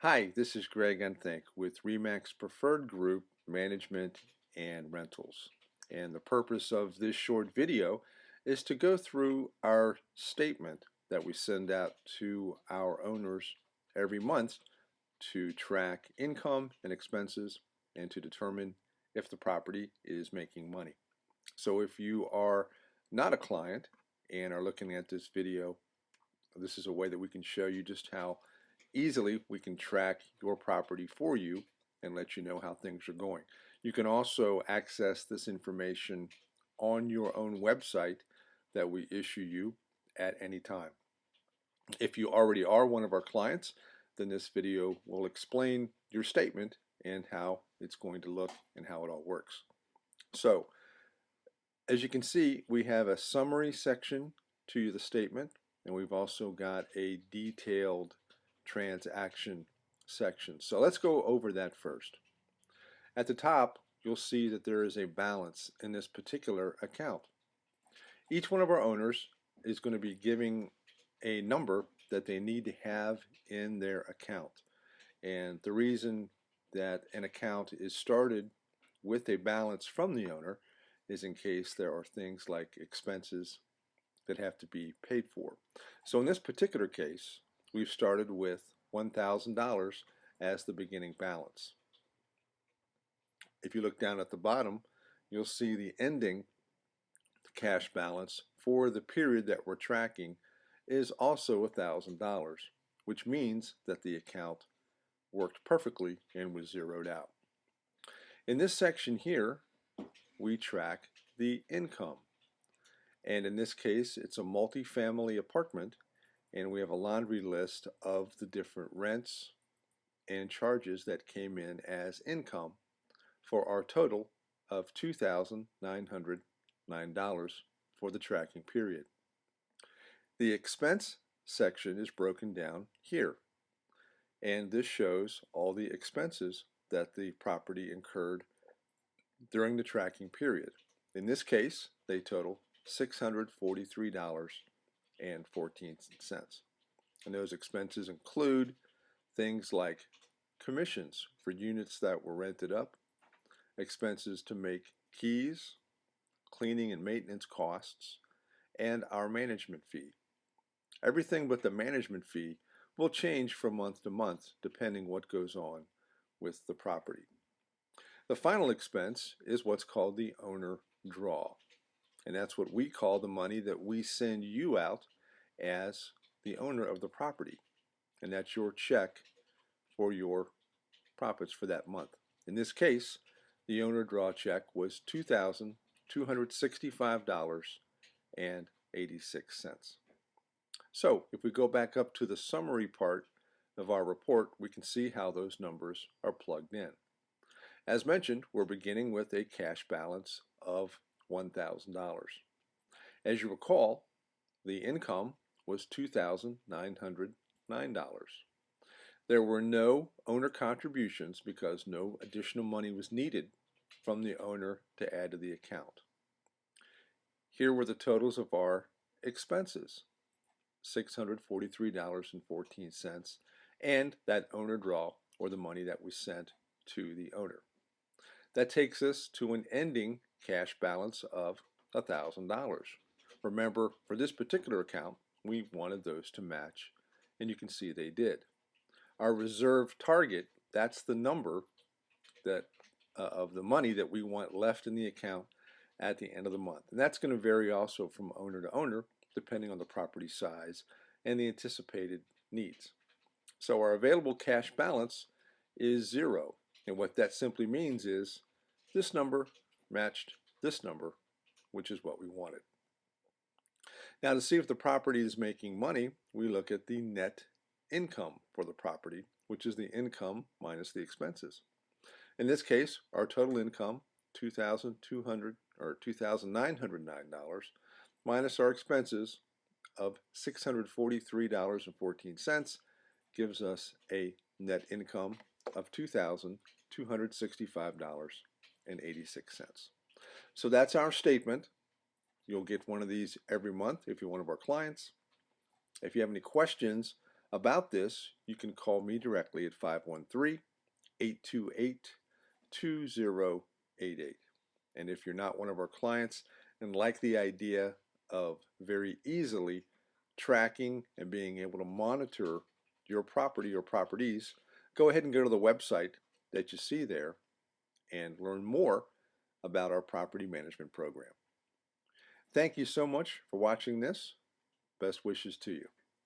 Hi, this is Greg Unthink with Remax Preferred Group Management and Rentals. And the purpose of this short video is to go through our statement that we send out to our owners every month to track income and expenses and to determine if the property is making money. So if you are not a client and are looking at this video, this is a way that we can show you just how easily we can track your property for you and let you know how things are going. You can also access this information on your own website that we issue you at any time. If you already are one of our clients, then this video will explain your statement and how it's going to look and how it all works. So, as you can see, we have a summary section to the statement, and we've also got a detailed transaction section. So let's go over that first. At the top, you'll see that there is a balance in this particular account. Each one of our owners is going to be giving a number that they need to have in their account. And the reason that an account is started with a balance from the owner is in case there are things like expenses that have to be paid for. So in this particular case, we've started with $1,000 as the beginning balance. If you look down at the bottom, you'll see the ending cash balance for the period that we're tracking is also $1,000, which means that the account worked perfectly and was zeroed out. In this section here, we track the income. And in this case, it's a multi-family apartment, and we have a laundry list of the different rents and charges that came in as income for our total of $2,909 for the tracking period. The expense section is broken down here, and this shows all the expenses that the property incurred during the tracking period. In this case, they total $643.14. And those expenses include things like commissions for units that were rented up, expenses to make keys, cleaning and maintenance costs, and our management fee. Everything but the management fee will change from month to month depending what goes on with the property. The final expense is what's called the owner draw. And that's what we call the money that we send you out as the owner of the property. And that's your check for your profits for that month. In this case, the owner draw check was $2,265.86. So if we go back up to the summary part of our report, we can see how those numbers are plugged in. As mentioned, we're beginning with a cash balance of $1,000. As you recall, the income was $2,909. There were no owner contributions because no additional money was needed from the owner to add to the account. Here were the totals of our expenses, $643.14, and that owner draw, or the money that we sent to the owner. That takes us to an ending cash balance of $1,000. Remember, for this particular account, we wanted those to match, and you can see they did. Our reserve target, that's the number that of the money that we want left in the account at the end of the month. And that's going to vary also from owner to owner, depending on the property size and the anticipated needs. So our available cash balance is zero. And what that simply means is this number matched this number, which is what we wanted. Now, to see if the property is making money, we look at the net income for the property, which is the income minus the expenses. In this case, our total income, $2,909, minus our expenses of $643.14, gives us a net income of $2,265.86. So that's our statement. You'll get one of these every month if you're one of our clients. If you have any questions About this, you can call me directly at 513-828-2088. And if you're not one of our clients and like the idea of very easily tracking and being able to monitor your property or properties, go ahead and go to the website that you see there and learn more about our property management program. Thank you so much for watching this. Best wishes to you.